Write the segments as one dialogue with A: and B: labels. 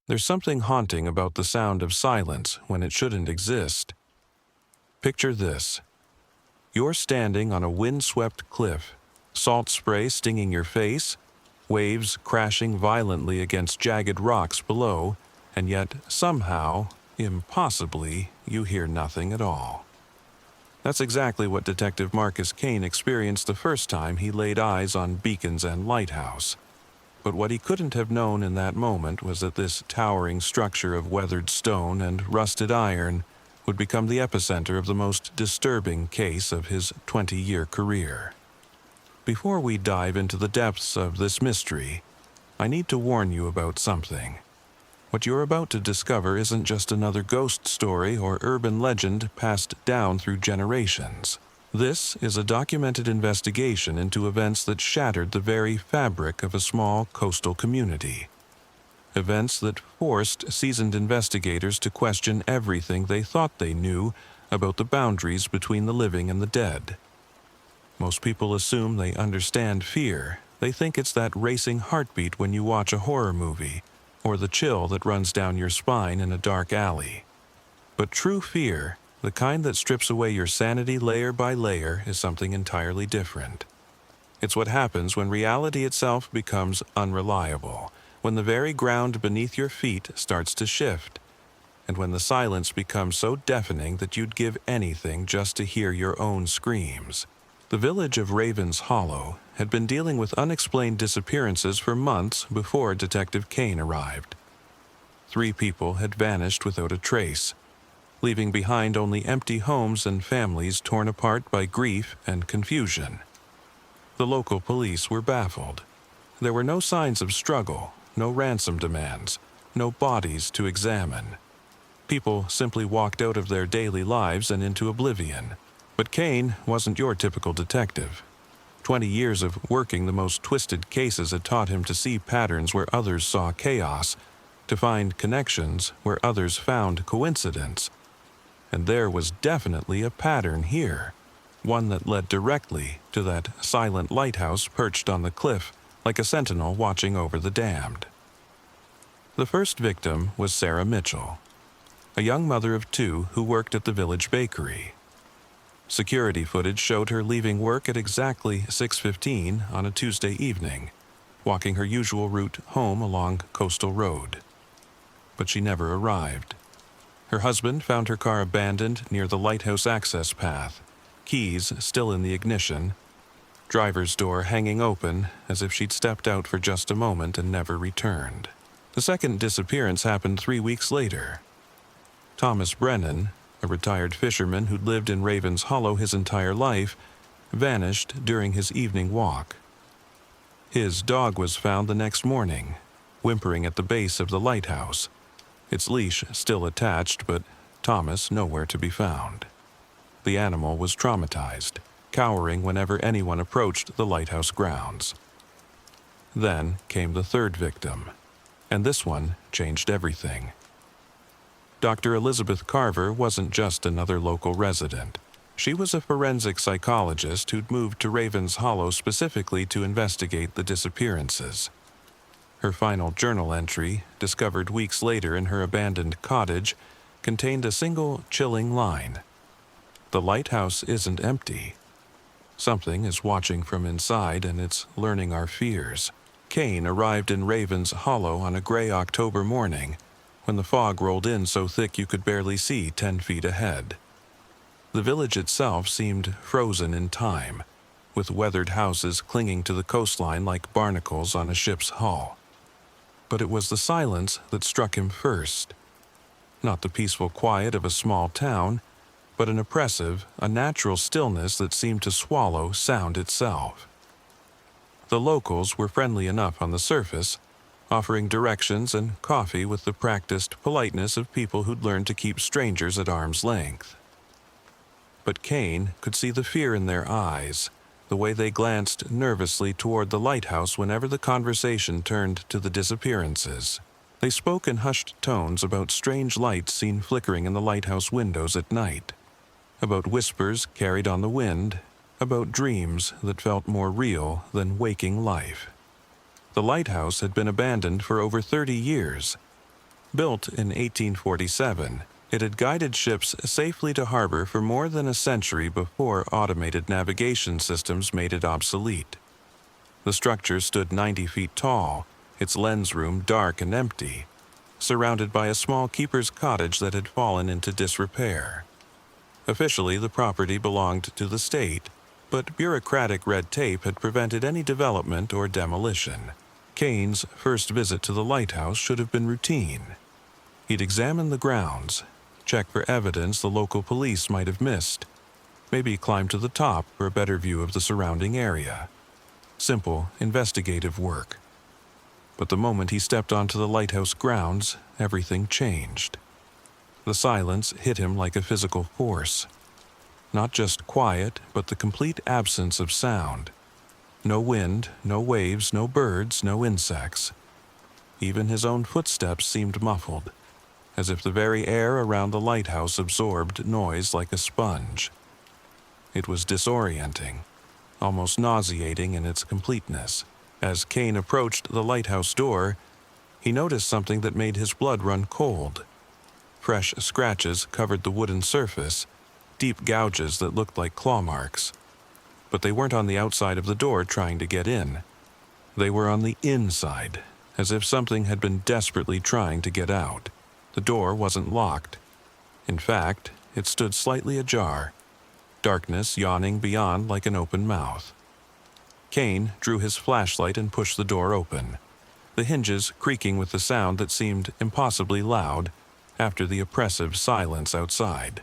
A: There's something haunting about the sound of silence when it shouldn't exist. Picture this. You're standing on a windswept cliff, salt spray stinging your face, waves crashing violently against jagged rocks below, and yet somehow, impossibly, you hear nothing at all. That's exactly what Detective Marcus Kane experienced the first time he laid eyes on Beacons and Lighthouse. But what he couldn't have known in that moment was that this towering structure of weathered stone and rusted iron would become the epicenter of the most disturbing case of his 20-year career. Before we dive into the depths of this mystery, I need to warn you about something. What you're about to discover isn't just another ghost story or urban legend passed down through generations. This is a documented investigation into events that shattered the very fabric of a small coastal community. Events that forced seasoned investigators to question everything they thought they knew about the boundaries between the living and the dead. Most people assume they understand fear. They think it's that racing heartbeat when you watch a horror movie, or the chill that runs down your spine in a dark alley. But true fear, the kind that strips away your sanity layer by layer, is something entirely different. It's what happens when reality itself becomes unreliable, when the very ground beneath your feet starts to shift, and when the silence becomes so deafening that you'd give anything just to hear your own screams. The village of Ravens Hollow had been dealing with unexplained disappearances for months before Detective Kane arrived. 3 people had vanished without a trace, leaving behind only empty homes and families torn apart by grief and confusion. The local police were baffled. There were no signs of struggle, no ransom demands, no bodies to examine. People simply walked out of their daily lives and into oblivion. But Kane wasn't your typical detective. 20 years of working the most twisted cases had taught him to see patterns where others saw chaos, to find connections where others found coincidence. And there was definitely a pattern here, one that led directly to that silent lighthouse perched on the cliff like a sentinel watching over the damned. The first victim was Sarah Mitchell, a young mother of 2 who worked at the village bakery. Security footage showed her leaving work at exactly 6:15 on a Tuesday evening, walking her usual route home along Coastal Road. But she never arrived. Her husband found her car abandoned near the Lighthouse access path, keys still in the ignition, driver's door hanging open as if she'd stepped out for just a moment and never returned. The second disappearance happened 3 weeks later. Thomas Brennan, a retired fisherman who'd lived in Ravens Hollow his entire life, vanished during his evening walk. His dog was found the next morning, whimpering at the base of the lighthouse, its leash still attached, but Thomas nowhere to be found. The animal was traumatized, cowering whenever anyone approached the lighthouse grounds. Then came the third victim, and this one changed everything. Dr. Elizabeth Carver wasn't just another local resident. She was a forensic psychologist who'd moved to Ravens Hollow specifically to investigate the disappearances. Her final journal entry, discovered weeks later in her abandoned cottage, contained a single chilling line. "The lighthouse isn't empty. Something is watching from inside and it's learning our fears." Kane arrived in Ravens Hollow on a gray October morning, when the fog rolled in so thick you could barely see 10 feet ahead. The village itself seemed frozen in time, with weathered houses clinging to the coastline like barnacles on a ship's hull. But it was the silence that struck him first. Not the peaceful quiet of a small town, but an oppressive, unnatural stillness that seemed to swallow sound itself. The locals were friendly enough on the surface, offering directions and coffee with the practiced politeness of people who'd learned to keep strangers at arm's length. But Kane could see the fear in their eyes, the way they glanced nervously toward the lighthouse whenever the conversation turned to the disappearances. They spoke in hushed tones about strange lights seen flickering in the lighthouse windows at night, about whispers carried on the wind, about dreams that felt more real than waking life. The lighthouse had been abandoned for over 30 years, Built in 1847, it had guided ships safely to harbor for more than a century before automated navigation systems made it obsolete. The structure stood 90 feet tall, its lens room dark and empty, surrounded by a small keeper's cottage that had fallen into disrepair. Officially, the property belonged to the state, but bureaucratic red tape had prevented any development or demolition. Kane's first visit to the lighthouse should have been routine. He'd examine the grounds, check for evidence the local police might have missed, maybe climb to the top for a better view of the surrounding area. Simple, investigative work. But the moment he stepped onto the lighthouse grounds, everything changed. The silence hit him like a physical force. Not just quiet, but the complete absence of sound. No wind, no waves, no birds, no insects. Even his own footsteps seemed muffled, as if the very air around the lighthouse absorbed noise like a sponge. It was disorienting, almost nauseating in its completeness. As Kane approached the lighthouse door, he noticed something that made his blood run cold. Fresh scratches covered the wooden surface, deep gouges that looked like claw marks. But they weren't on the outside of the door trying to get in. They were on the inside, as if something had been desperately trying to get out. The door wasn't locked. In fact, it stood slightly ajar, darkness yawning beyond like an open mouth. Kane drew his flashlight and pushed the door open, the hinges creaking with the sound that seemed impossibly loud after the oppressive silence outside.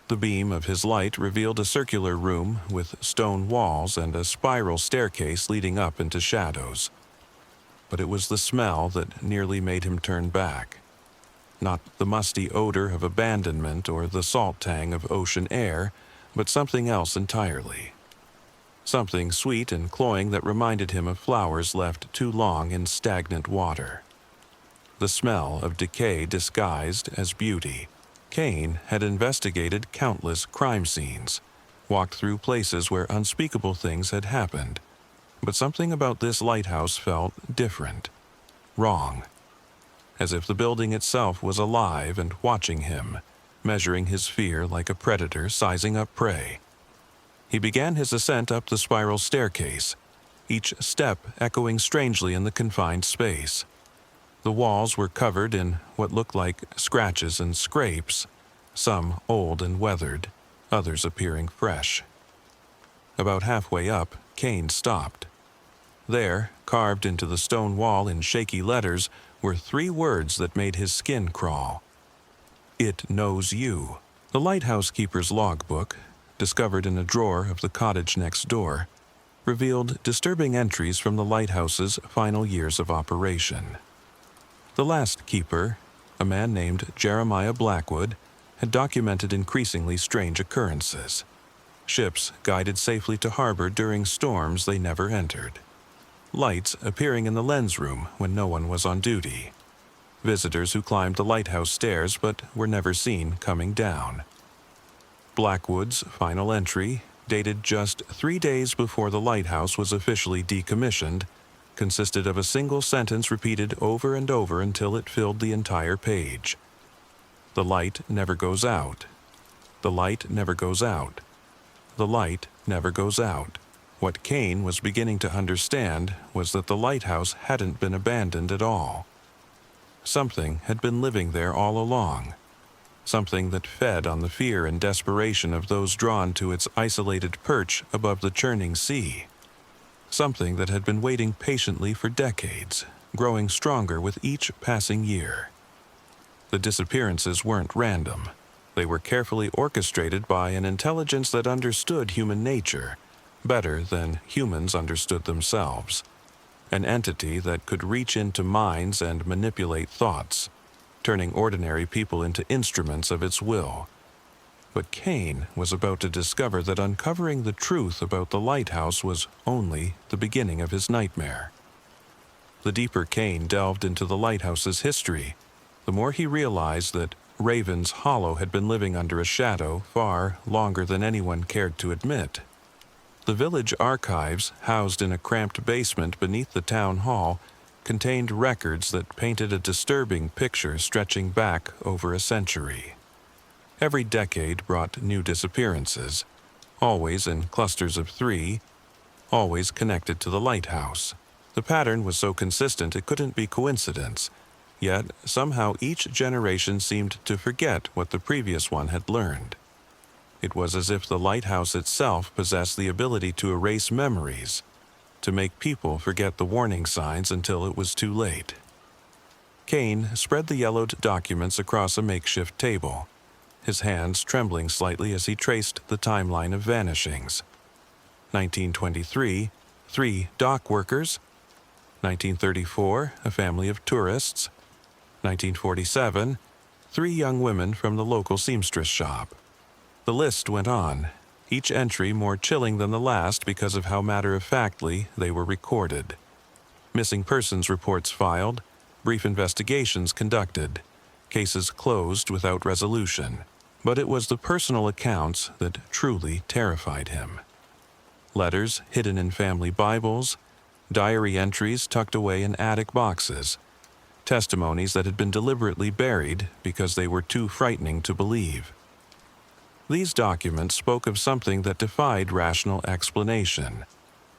A: The beam of his light revealed a circular room with stone walls and a spiral staircase leading up into shadows. But it was the smell that nearly made him turn back. Not the musty odor of abandonment or the salt tang of ocean air, but something else entirely. Something sweet and cloying that reminded him of flowers left too long in stagnant water. The smell of decay disguised as beauty. Kane had investigated countless crime scenes, walked through places where unspeakable things had happened, but something about this lighthouse felt different, wrong, as if the building itself was alive and watching him, measuring his fear like a predator sizing up prey. He began his ascent up the spiral staircase, each step echoing strangely in the confined space. The walls were covered in what looked like scratches and scrapes, some old and weathered, others appearing fresh. About halfway up, Kane stopped. There, carved into the stone wall in shaky letters, were 3 words that made his skin crawl. It knows you. The lighthouse keeper's logbook, discovered in a drawer of the cottage next door, revealed disturbing entries from the lighthouse's final years of operation. The last keeper, a man named Jeremiah Blackwood, had documented increasingly strange occurrences. Ships guided safely to harbor during storms they never entered. Lights appearing in the lens room when no one was on duty. Visitors who climbed the lighthouse stairs but were never seen coming down. Blackwood's final entry, dated just 3 days before the lighthouse was officially decommissioned, consisted of a single sentence repeated over and over until it filled the entire page. The light never goes out. The light never goes out. The light never goes out. What Kane was beginning to understand was that the lighthouse hadn't been abandoned at all. Something had been living there all along. Something that fed on the fear and desperation of those drawn to its isolated perch above the churning sea. Something that had been waiting patiently for decades, growing stronger with each passing year. The disappearances weren't random. They were carefully orchestrated by an intelligence that understood human nature better than humans understood themselves. An entity that could reach into minds and manipulate thoughts, turning ordinary people into instruments of its will. But Kane was about to discover that uncovering the truth about the lighthouse was only the beginning of his nightmare. The deeper Kane delved into the lighthouse's history, the more he realized that Raven's Hollow had been living under a shadow far longer than anyone cared to admit. The village archives, housed in a cramped basement beneath the town hall, contained records that painted a disturbing picture stretching back over a century. Every decade brought new disappearances, always in clusters of 3, always connected to the lighthouse. The pattern was so consistent it couldn't be coincidence, yet somehow each generation seemed to forget what the previous one had learned. It was as if the lighthouse itself possessed the ability to erase memories, to make people forget the warning signs until it was too late. Kane spread the yellowed documents across a makeshift table, his hands trembling slightly as he traced the timeline of vanishings. 1923, 3 dock workers. 1934, a family of tourists. 1947, 3 young women from the local seamstress shop. The list went on, each entry more chilling than the last because of how matter-of-factly they were recorded. Missing persons reports filed, brief investigations conducted, cases closed without resolution. But it was the personal accounts that truly terrified him. Letters hidden in family Bibles, diary entries tucked away in attic boxes, testimonies that had been deliberately buried because they were too frightening to believe. These documents spoke of something that defied rational explanation,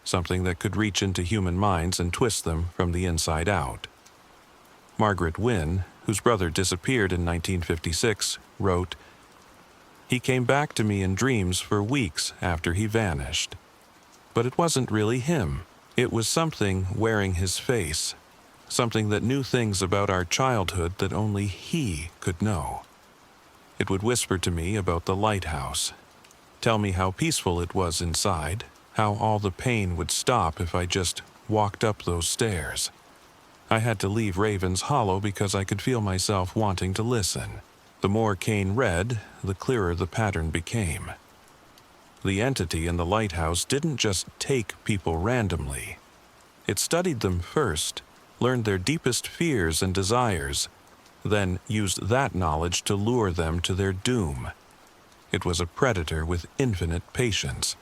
A: something that could reach into human minds and twist them from the inside out. Margaret Wynne, whose brother disappeared in 1956, wrote, "He came back to me in dreams for weeks after he vanished. But it wasn't really him. It was something wearing his face, something that knew things about our childhood that only he could know. It would whisper to me about the lighthouse, tell me how peaceful it was inside, how all the pain would stop if I just walked up those stairs. I had to leave Raven's Hollow because I could feel myself wanting to listen." The more Kane read, the clearer the pattern became. The entity in the lighthouse didn't just take people randomly. It studied them first, learned their deepest fears and desires, then used that knowledge to lure them to their doom. It was a predator with infinite patience,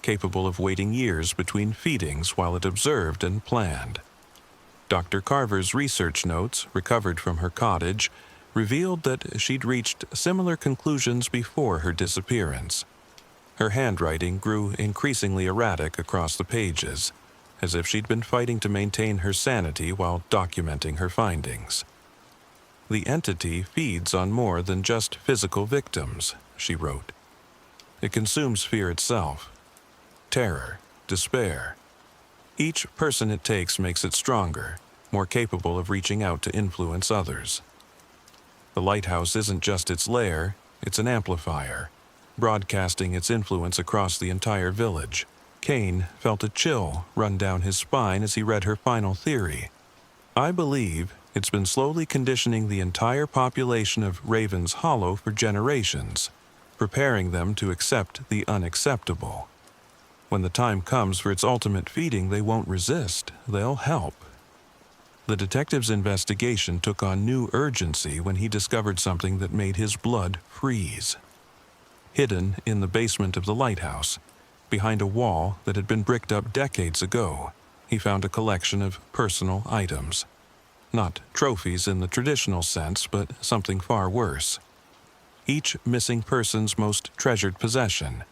A: capable of waiting years between feedings while it observed and planned. Dr. Carver's research notes, recovered from her cottage, revealed that she'd reached similar conclusions before her disappearance. Her handwriting grew increasingly erratic across the pages, as if she'd been fighting to maintain her sanity while documenting her findings. "The entity feeds on more than just physical victims," she wrote. "It consumes fear itself, terror, despair. Each person it takes makes it stronger, more capable of reaching out to influence others. The lighthouse isn't just its lair, it's an amplifier, broadcasting its influence across the entire village." Kane felt a chill run down his spine as he read her final theory. "I believe it's been slowly conditioning the entire population of Raven's Hollow for generations, preparing them to accept the unacceptable. When the time comes for its ultimate feeding, they won't resist, they'll help." The detective's investigation took on new urgency when he discovered something that made his blood freeze. Hidden in the basement of the lighthouse, behind a wall that had been bricked up decades ago, he found a collection of personal items. Not trophies in the traditional sense, but something far worse. Each missing person's most treasured possession,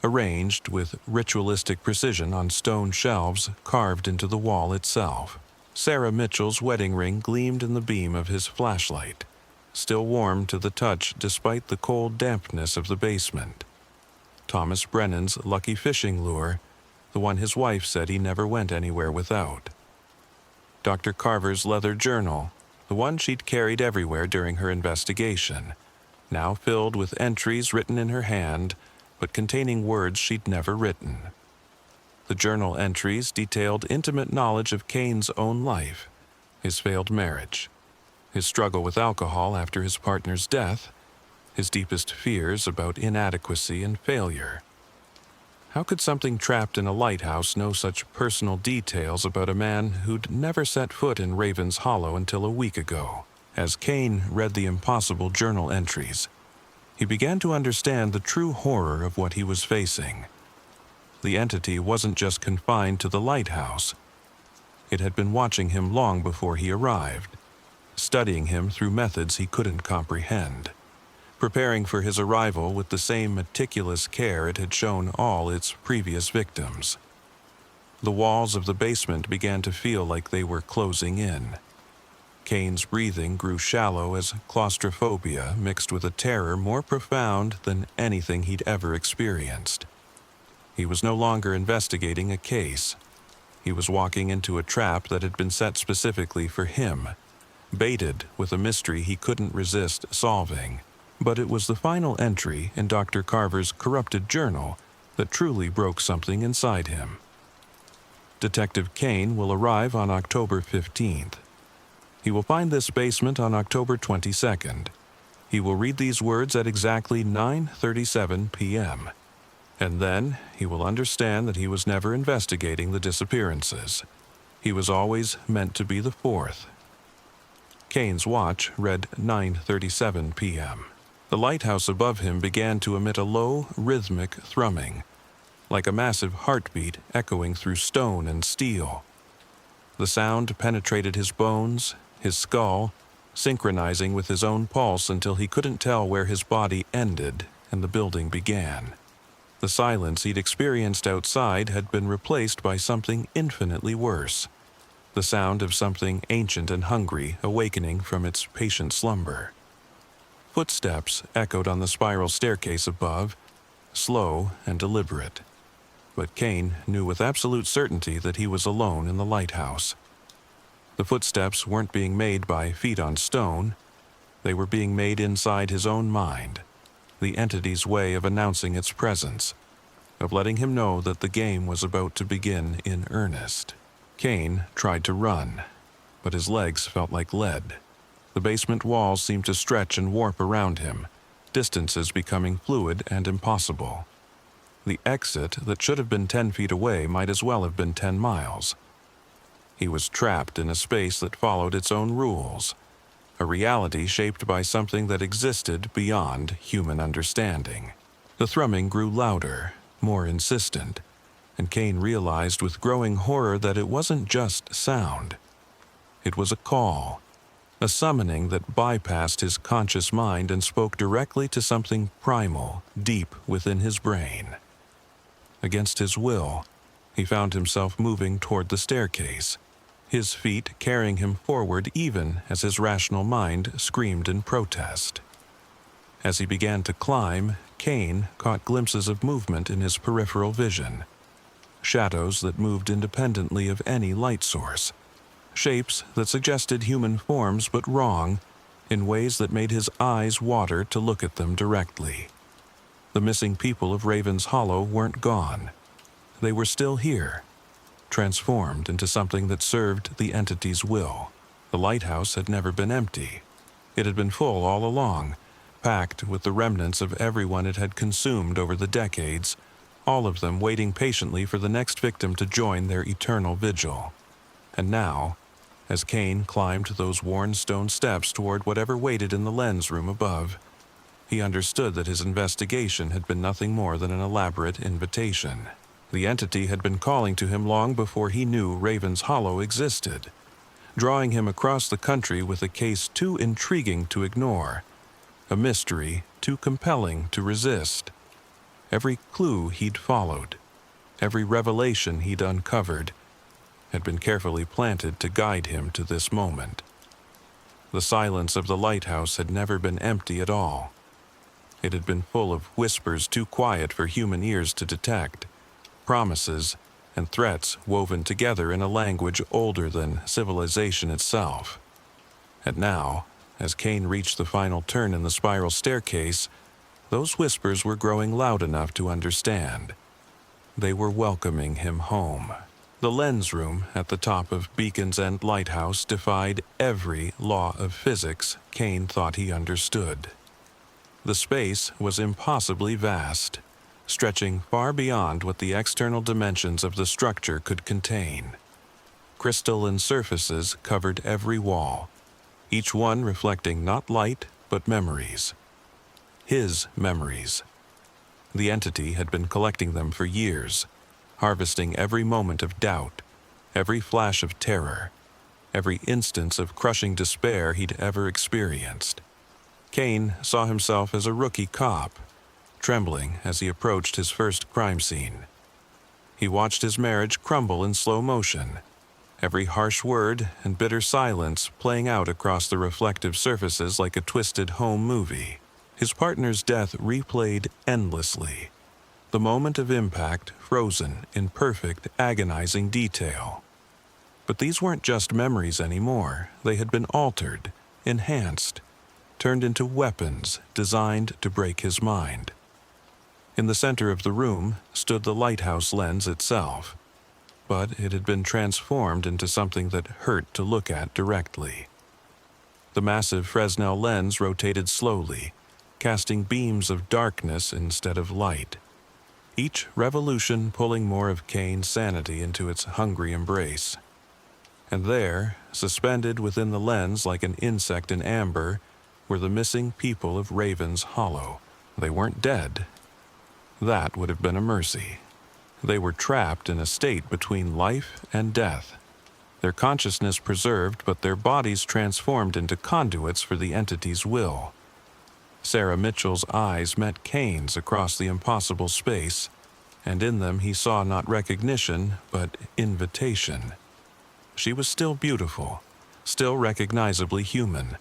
A: arranged with ritualistic precision on stone shelves carved into the wall itself. Sarah Mitchell's wedding ring gleamed in the beam of his flashlight, still warm to the touch despite the cold dampness of the basement. Thomas Brennan's lucky fishing lure, the one his wife said he never went anywhere without. Dr. Carver's leather journal, the one she'd carried everywhere during her investigation, now filled with entries written in her hand, but containing words she'd never written. The journal entries detailed intimate knowledge of Kane's own life, his failed marriage, his struggle with alcohol after his partner's death, his deepest fears about inadequacy and failure. How could something trapped in a lighthouse know such personal details about a man who'd never set foot in Raven's Hollow until a week ago? As Kane read the impossible journal entries, he began to understand the true horror of what he was facing. The entity wasn't just confined to the lighthouse. It had been watching him long before he arrived, studying him through methods he couldn't comprehend, preparing for his arrival with the same meticulous care it had shown all its previous victims. The walls of the basement began to feel like they were closing in. Kane's breathing grew shallow as claustrophobia mixed with a terror more profound than anything he'd ever experienced. He was no longer investigating a case. He was walking into a trap that had been set specifically for him, baited with a mystery he couldn't resist solving. But it was the final entry in Dr. Carver's corrupted journal that truly broke something inside him. Detective Kane will arrive on October 15th. He will find this basement on October 22nd. He will read these words at exactly 9:37 p.m. And then he will understand that he was never investigating the disappearances. He was always meant to be the fourth. Kane's watch read 9:37 p.m. The lighthouse above him began to emit a low, rhythmic thrumming, like a massive heartbeat echoing through stone and steel. The sound penetrated his bones, his skull, synchronizing with his own pulse until he couldn't tell where his body ended and the building began. The silence he'd experienced outside had been replaced by something infinitely worse, the sound of something ancient and hungry awakening from its patient slumber. Footsteps echoed on the spiral staircase above, slow and deliberate. But Kane knew with absolute certainty that he was alone in the lighthouse. The footsteps weren't being made by feet on stone. They were being made inside his own mind, the entity's way of announcing its presence, of letting him know that the game was about to begin in earnest. Kane tried to run, but his legs felt like lead. The basement walls seemed to stretch and warp around him, distances becoming fluid and impossible. The exit that should have been 10 feet away might as well have been 10 miles. He was trapped in a space that followed its own rules, a reality shaped by something that existed beyond human understanding. The thrumming grew louder, more insistent, and Kane realized with growing horror that it wasn't just sound. It was a call, a summoning that bypassed his conscious mind and spoke directly to something primal deep within his brain. Against his will, he found himself moving toward the staircase, his feet carrying him forward even as his rational mind screamed in protest. As he began to climb, Kane caught glimpses of movement in his peripheral vision, shadows that moved independently of any light source, shapes that suggested human forms but wrong, in ways that made his eyes water to look at them directly. The missing people of Raven's Hollow weren't gone. They were still here, transformed into something that served the entity's will. The lighthouse had never been empty. It had been full all along, packed with the remnants of everyone it had consumed over the decades, all of them waiting patiently for the next victim to join their eternal vigil. And now, as Kane climbed those worn stone steps toward whatever waited in the lens room above, he understood that his investigation had been nothing more than an elaborate invitation. The entity had been calling to him long before he knew Raven's Hollow existed, drawing him across the country with a case too intriguing to ignore, a mystery too compelling to resist. Every clue he'd followed, every revelation he'd uncovered, had been carefully planted to guide him to this moment. The silence of the lighthouse had never been empty at all. It had been full of whispers too quiet for human ears to detect, promises and threats woven together in a language older than civilization itself. And now, as Kane reached the final turn in the spiral staircase, those whispers were growing loud enough to understand. They were welcoming him home. The lens room at the top of Beacon's End Lighthouse defied every law of physics Kane thought he understood. The space was impossibly vast, stretching far beyond what the external dimensions of the structure could contain. Crystalline surfaces covered every wall, each one reflecting not light but memories. His memories. The entity had been collecting them for years, harvesting every moment of doubt, every flash of terror, every instance of crushing despair he'd ever experienced. Kane saw himself as a rookie cop, trembling as he approached his first crime scene. He watched his marriage crumble in slow motion, every harsh word and bitter silence playing out across the reflective surfaces like a twisted home movie. His partner's death replayed endlessly, the moment of impact frozen in perfect, agonizing detail. But these weren't just memories anymore. They had been altered, enhanced, turned into weapons designed to break his mind. In the center of the room stood the Lighthouse lens itself, but it had been transformed into something that hurt to look at directly. The massive Fresnel lens rotated slowly, casting beams of darkness instead of light, each revolution pulling more of Kane's sanity into its hungry embrace. And there, suspended within the lens like an insect in amber, were the missing people of Raven's Hollow. They weren't dead. That would have been a mercy. They were trapped in a state between life and death, their consciousness preserved but their bodies transformed into conduits for the entity's will. Sarah Mitchell's eyes met Kane's across the impossible space, and in them he saw not recognition, but invitation. She was still beautiful, still recognizably human,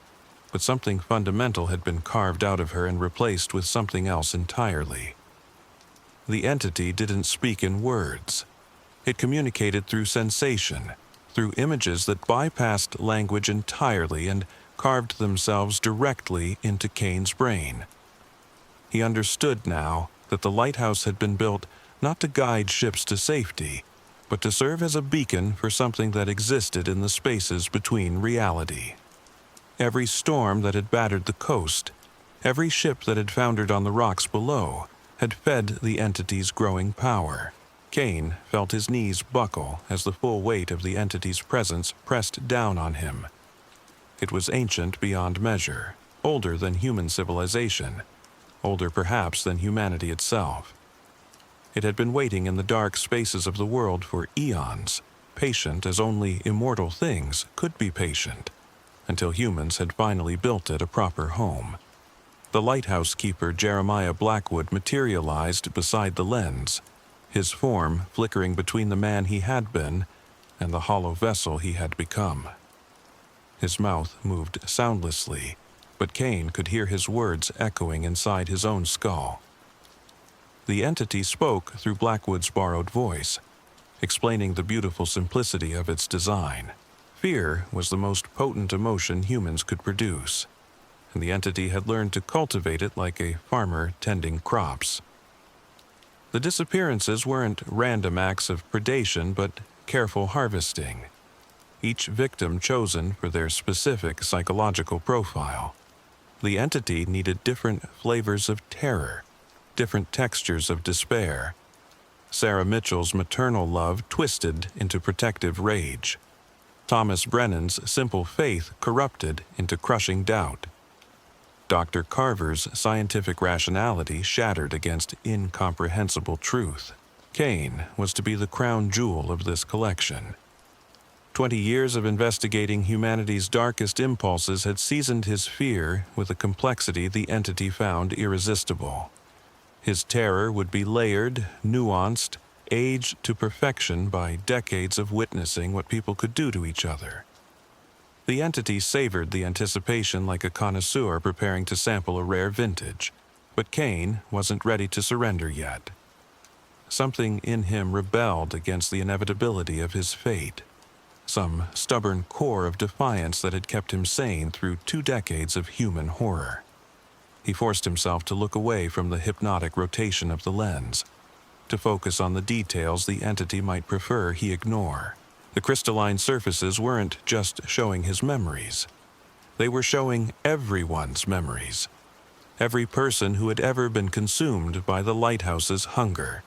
A: but something fundamental had been carved out of her and replaced with something else entirely. The entity didn't speak in words. It communicated through sensation, through images that bypassed language entirely and carved themselves directly into Kane's brain. He understood now that the lighthouse had been built not to guide ships to safety, but to serve as a beacon for something that existed in the spaces between reality. Every storm that had battered the coast, every ship that had foundered on the rocks below, had fed the entity's growing power. Kane felt his knees buckle as the full weight of the entity's presence pressed down on him. It was ancient beyond measure, older than human civilization, older perhaps than humanity itself. It had been waiting in the dark spaces of the world for eons, patient as only immortal things could be patient, until humans had finally built it a proper home. The lighthouse keeper Jeremiah Blackwood materialized beside the lens, his form flickering between the man he had been and the hollow vessel he had become. His mouth moved soundlessly, but Kane could hear his words echoing inside his own skull. The entity spoke through Blackwood's borrowed voice, explaining the beautiful simplicity of its design. Fear was the most potent emotion humans could produce, and the entity had learned to cultivate it like a farmer tending crops. The disappearances weren't random acts of predation, but careful harvesting, each victim chosen for their specific psychological profile. The entity needed different flavors of terror, different textures of despair. Sarah Mitchell's maternal love twisted into protective rage. Thomas Brennan's simple faith corrupted into crushing doubt. Dr. Carver's scientific rationality shattered against incomprehensible truth. Kane was to be the crown jewel of this collection. 20 years of investigating humanity's darkest impulses had seasoned his fear with a complexity the entity found irresistible. His terror would be layered, nuanced, aged to perfection by decades of witnessing what people could do to each other. The entity savored the anticipation like a connoisseur preparing to sample a rare vintage, but Kane wasn't ready to surrender yet. Something in him rebelled against the inevitability of his fate, some stubborn core of defiance that had kept him sane through 2 decades of human horror. He forced himself to look away from the hypnotic rotation of the lens, to focus on the details the entity might prefer he ignore. The crystalline surfaces weren't just showing his memories. They were showing everyone's memories. Every person who had ever been consumed by the lighthouse's hunger.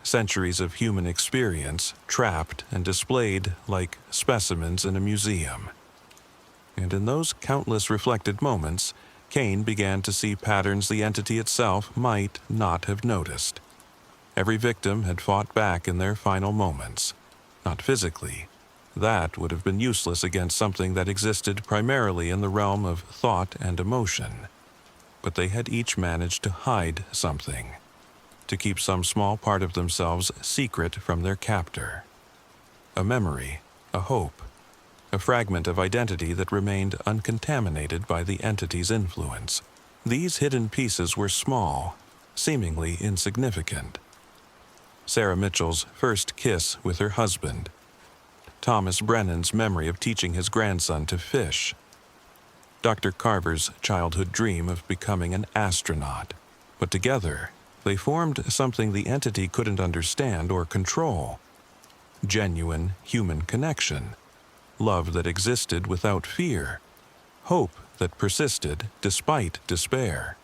A: Centuries of human experience trapped and displayed like specimens in a museum. And in those countless reflected moments, Kane began to see patterns the entity itself might not have noticed. Every victim had fought back in their final moments. not physically. That would have been useless against something that existed primarily in the realm of thought and emotion. But they had each managed to hide something, to keep some small part of themselves secret from their captor. A memory, a hope, a fragment of identity that remained uncontaminated by the entity's influence. These hidden pieces were small, seemingly insignificant. Sarah Mitchell's first kiss with her husband, Thomas Brennan's memory of teaching his grandson to fish, Dr. Carver's childhood dream of becoming an astronaut. But together, they formed something the entity couldn't understand or control. Genuine human connection, love that existed without fear, hope that persisted despite despair.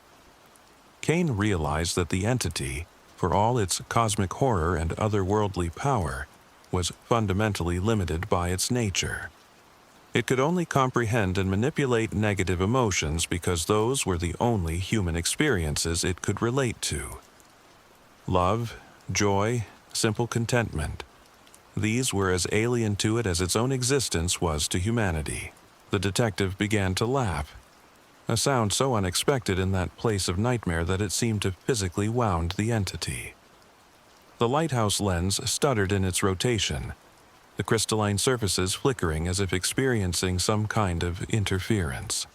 A: Cain realized that the entity, for all its cosmic horror and otherworldly power, was fundamentally limited by its nature. It could only comprehend and manipulate negative emotions because those were the only human experiences it could relate to. Love, joy, simple contentment. These were as alien to it as its own existence was to humanity. The detective began to laugh, a sound so unexpected in that place of nightmare that it seemed to physically wound the entity. The lighthouse lens stuttered in its rotation, the crystalline surfaces flickering as if experiencing some kind of interference.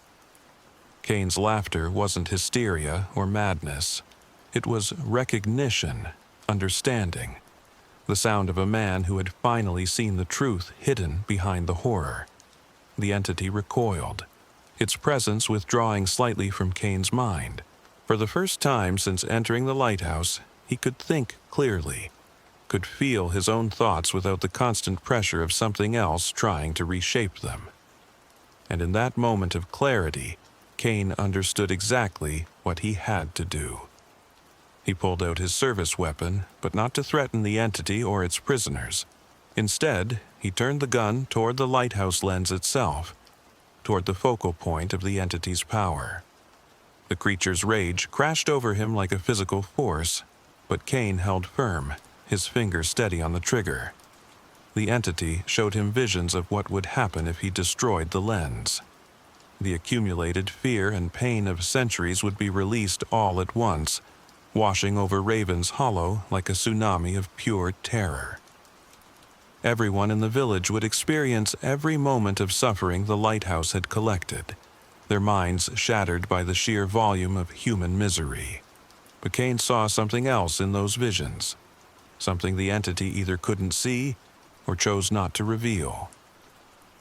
A: Cain's laughter wasn't hysteria or madness. It was recognition, understanding, the sound of a man who had finally seen the truth hidden behind the horror. The entity recoiled, its presence withdrawing slightly from Cain's mind. For the first time since entering the lighthouse, he could think clearly, could feel his own thoughts without the constant pressure of something else trying to reshape them. And in that moment of clarity, Cain understood exactly what he had to do. He pulled out his service weapon, but not to threaten the entity or its prisoners. Instead, he turned the gun toward the lighthouse lens itself, toward the focal point of the entity's power. The creature's rage crashed over him like a physical force, but Cain held firm, his finger steady on the trigger. The entity showed him visions of what would happen if he destroyed the lens. The accumulated fear and pain of centuries would be released all at once, washing over Raven's Hollow like a tsunami of pure terror. Everyone in the village would experience every moment of suffering the lighthouse had collected, their minds shattered by the sheer volume of human misery. But Cain saw something else in those visions, something the entity either couldn't see or chose not to reveal.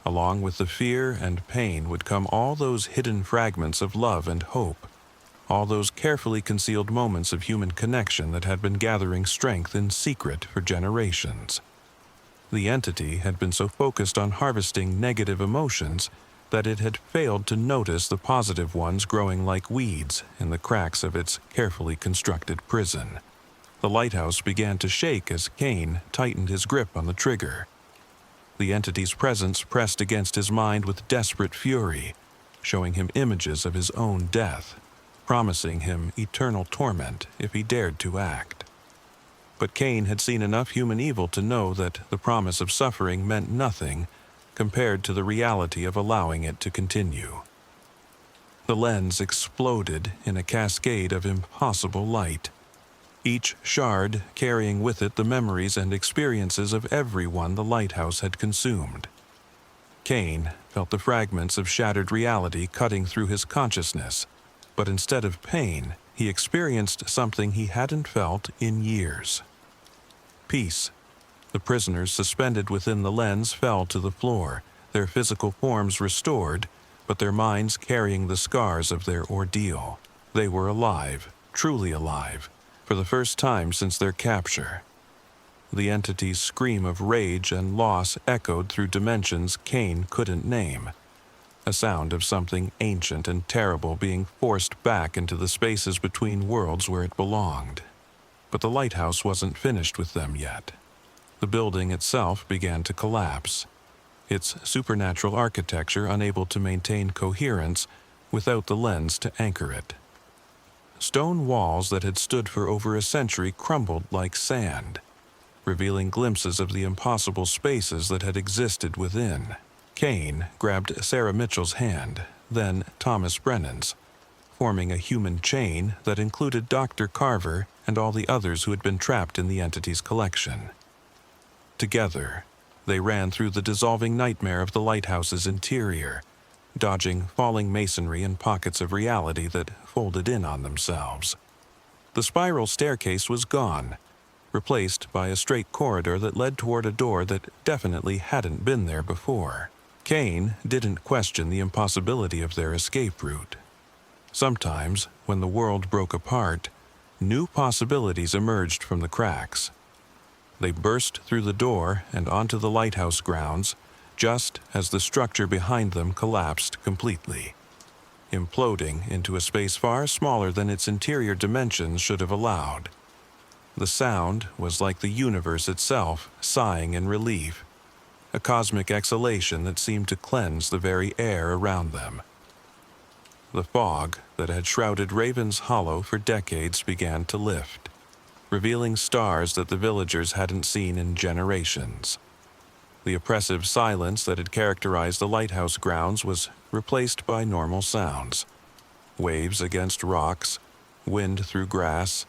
A: Along with the fear and pain would come all those hidden fragments of love and hope, all those carefully concealed moments of human connection that had been gathering strength in secret for generations. The entity had been so focused on harvesting negative emotions that it had failed to notice the positive ones growing like weeds in the cracks of its carefully constructed prison. The lighthouse began to shake as Cain tightened his grip on the trigger. The entity's presence pressed against his mind with desperate fury, showing him images of his own death, promising him eternal torment if he dared to act. But Cain had seen enough human evil to know that the promise of suffering meant nothing compared to the reality of allowing it to continue. The lens exploded in a cascade of impossible light, each shard carrying with it the memories and experiences of everyone the lighthouse had consumed. Cain felt the fragments of shattered reality cutting through his consciousness, but instead of pain, he experienced something he hadn't felt in years. Peace. The prisoners suspended within the lens fell to the floor, their physical forms restored, but their minds carrying the scars of their ordeal. They were alive, truly alive, for the first time since their capture. The entity's scream of rage and loss echoed through dimensions Cain couldn't name, a sound of something ancient and terrible being forced back into the spaces between worlds where it belonged. But the lighthouse wasn't finished with them yet. The building itself began to collapse, its supernatural architecture unable to maintain coherence without the lens to anchor it. Stone walls that had stood for over a century crumbled like sand. revealing glimpses of the impossible spaces that had existed within. Kane grabbed Sarah Mitchell's hand, then Thomas Brennan's, forming a human chain that included Dr. Carver and all the others who had been trapped in the entity's collection. Together, they ran through the dissolving nightmare of the lighthouse's interior, dodging falling masonry and pockets of reality that folded in on themselves. The spiral staircase was gone, replaced by a straight corridor that led toward a door that definitely hadn't been there before. Kane didn't question the impossibility of their escape route. Sometimes, when the world broke apart, new possibilities emerged from the cracks. They burst through the door and onto the lighthouse grounds, just as the structure behind them collapsed completely, imploding into a space far smaller than its interior dimensions should have allowed. The sound was like the universe itself sighing in relief, a cosmic exhalation that seemed to cleanse the very air around them. The fog that had shrouded Raven's Hollow for decades began to lift, revealing stars that the villagers hadn't seen in generations. The oppressive silence that had characterized the lighthouse grounds was replaced by normal sounds. Waves against rocks, wind through grass,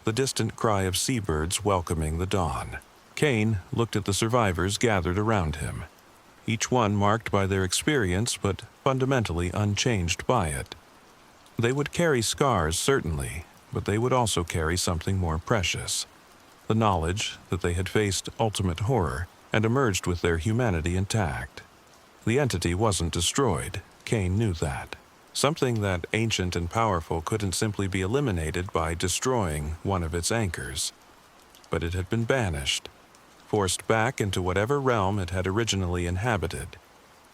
A: the distant cry of seabirds welcoming the dawn. Kane looked at the survivors gathered around him, each one marked by their experience but fundamentally unchanged by it. They would carry scars, certainly, but they would also carry something more precious: the knowledge that they had faced ultimate horror and emerged with their humanity intact. The entity wasn't destroyed, Kane knew that. Something that ancient and powerful couldn't simply be eliminated by destroying one of its anchors. But it had been banished, forced back into whatever realm it had originally inhabited,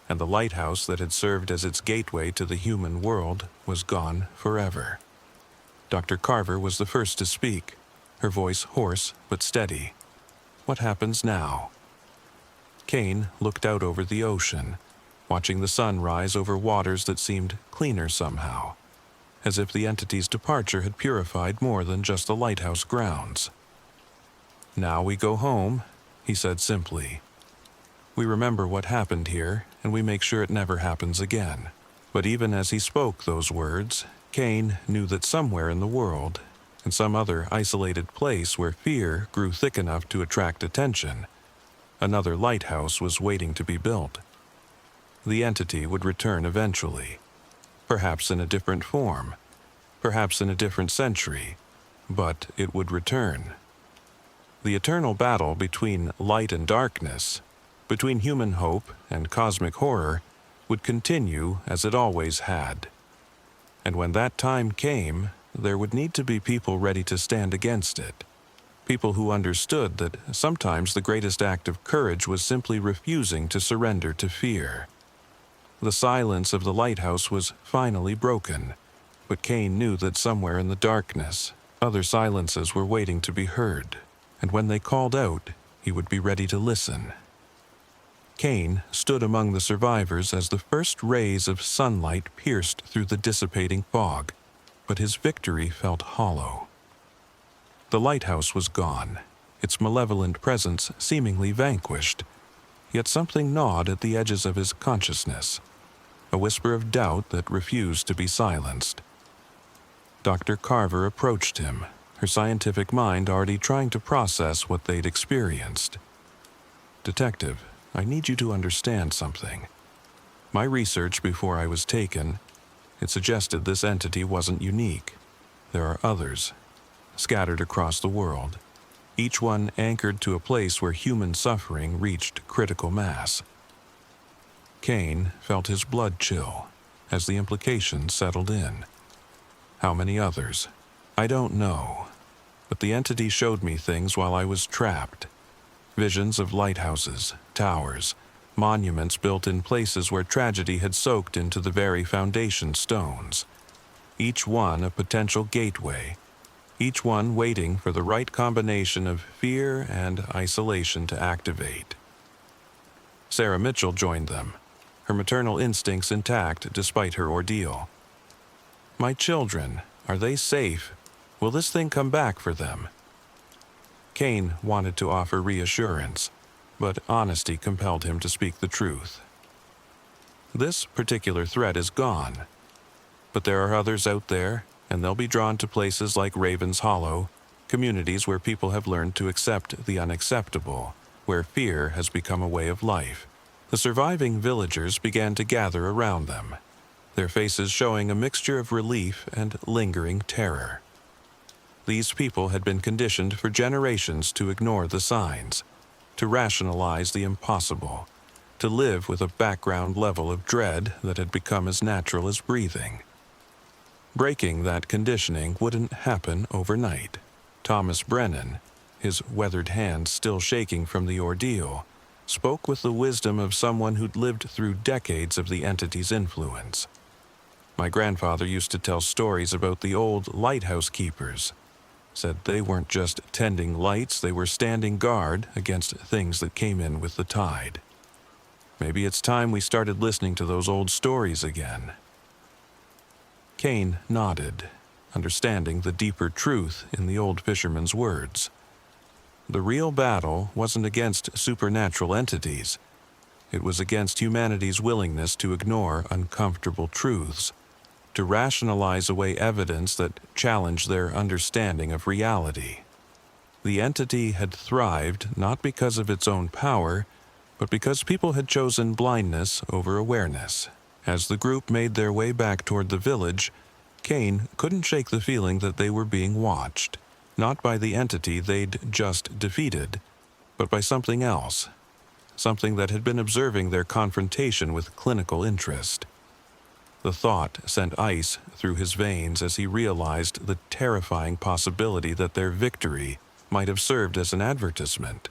A: and the lighthouse that had served as its gateway to the human world was gone forever. Dr. Carver was the first to speak, her voice hoarse but steady. What happens now? Kane looked out over the ocean, watching the sun rise over waters that seemed cleaner somehow, as if the entity's departure had purified more than just the lighthouse grounds. "Now we go home," he said simply. "We remember what happened here, and we make sure it never happens again." But even as he spoke those words, Kane knew that somewhere in the world, in some other isolated place where fear grew thick enough to attract attention, another lighthouse was waiting to be built. The entity would return eventually, perhaps in a different form, perhaps in a different century, but it would return. The eternal battle between light and darkness, between human hope and cosmic horror, would continue as it always had. And when that time came, there would need to be people ready to stand against it. People who understood that sometimes the greatest act of courage was simply refusing to surrender to fear. The silence of the lighthouse was finally broken, but Kane knew that somewhere in the darkness, other silences were waiting to be heard, and when they called out, he would be ready to listen. Kane stood among the survivors as the first rays of sunlight pierced through the dissipating fog, but his victory felt hollow. The lighthouse was gone, its malevolent presence seemingly vanquished, yet something gnawed at the edges of his consciousness, a whisper of doubt that refused to be silenced. Dr. Carver approached him, her scientific mind already trying to process what they'd experienced. "Detective, I need you to understand something. My research before I was taken, it suggested this entity wasn't unique. There are others, scattered across the world, each one anchored to a place where human suffering reached critical mass." Kane felt his blood chill as the implications settled in. How many others? I don't know, but the entity showed me things while I was trapped. Visions of lighthouses, towers, monuments built in places where tragedy had soaked into the very foundation stones. Each one a potential gateway, each one waiting for the right combination of fear and isolation to activate. Sarah Mitchell joined them, her maternal instincts intact despite her ordeal. "My children, are they safe? Will this thing come back for them?" Cain wanted to offer reassurance, but honesty compelled him to speak the truth. This particular threat is gone, but there are others out there, and they'll be drawn to places like Raven's Hollow, communities where people have learned to accept the unacceptable, where fear has become a way of life. The surviving villagers began to gather around them, their faces showing a mixture of relief and lingering terror. These people had been conditioned for generations to ignore the signs, to rationalize the impossible, to live with a background level of dread that had become as natural as breathing. Breaking that conditioning wouldn't happen overnight. Thomas Brennan, his weathered hands still shaking from the ordeal, spoke with the wisdom of someone who'd lived through decades of the entity's influence. My grandfather used to tell stories about the old lighthouse keepers. Said they weren't just tending lights, they were standing guard against things that came in with the tide. Maybe it's time we started listening to those old stories again. Cain nodded, understanding the deeper truth in the old fisherman's words. The real battle wasn't against supernatural entities. It was against humanity's willingness to ignore uncomfortable truths, to rationalize away evidence that challenged their understanding of reality. The entity had thrived not because of its own power, but because people had chosen blindness over awareness. As the group made their way back toward the village, Cain couldn't shake the feeling that they were being watched, not by the entity they'd just defeated, but by something else, something that had been observing their confrontation with clinical interest. The thought sent ice through his veins as he realized the terrifying possibility that their victory might have served as an advertisement,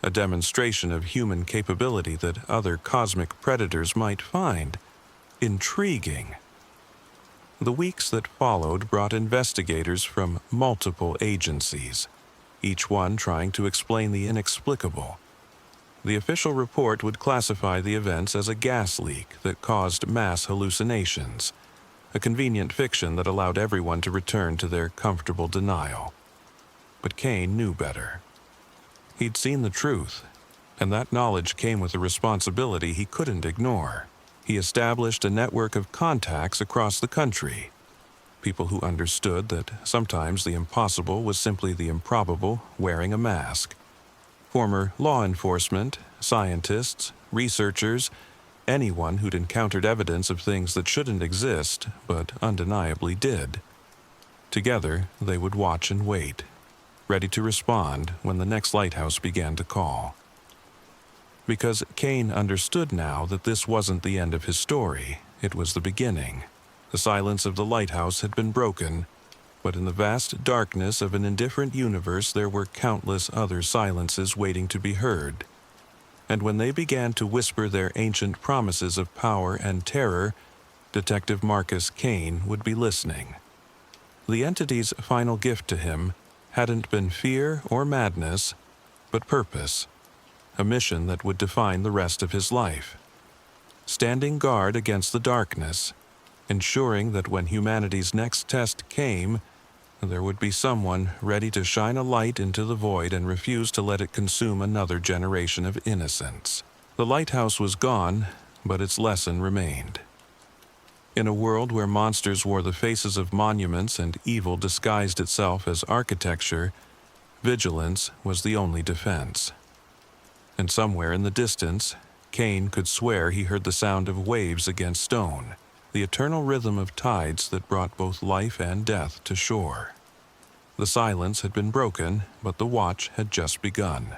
A: a demonstration of human capability that other cosmic predators might find intriguing. The weeks that followed brought investigators from multiple agencies, each one trying to explain the inexplicable. The official report would classify the events as a gas leak that caused mass hallucinations, a convenient fiction that allowed everyone to return to their comfortable denial. But Cain knew better. He'd seen the truth, and that knowledge came with a responsibility he couldn't ignore. He established a network of contacts across the country, people who understood that sometimes the impossible was simply the improbable wearing a mask. Former law enforcement, scientists, researchers, anyone who'd encountered evidence of things that shouldn't exist, but undeniably did. Together, they would watch and wait, ready to respond when the next lighthouse began to call. Because Cain understood now that this wasn't the end of his story, it was the beginning. The silence of the lighthouse had been broken, but in the vast darkness of an indifferent universe there were countless other silences waiting to be heard. And when they began to whisper their ancient promises of power and terror, Detective Marcus Cain would be listening. The entity's final gift to him hadn't been fear or madness, but purpose, a mission that would define the rest of his life. Standing guard against the darkness, ensuring that when humanity's next test came, there would be someone ready to shine a light into the void and refuse to let it consume another generation of innocence. The lighthouse was gone, but its lesson remained. In a world where monsters wore the faces of monuments and evil disguised itself as architecture, vigilance was the only defense. And somewhere in the distance, Cain could swear he heard the sound of waves against stone, the eternal rhythm of tides that brought both life and death to shore. The silence had been broken, but the watch had just begun.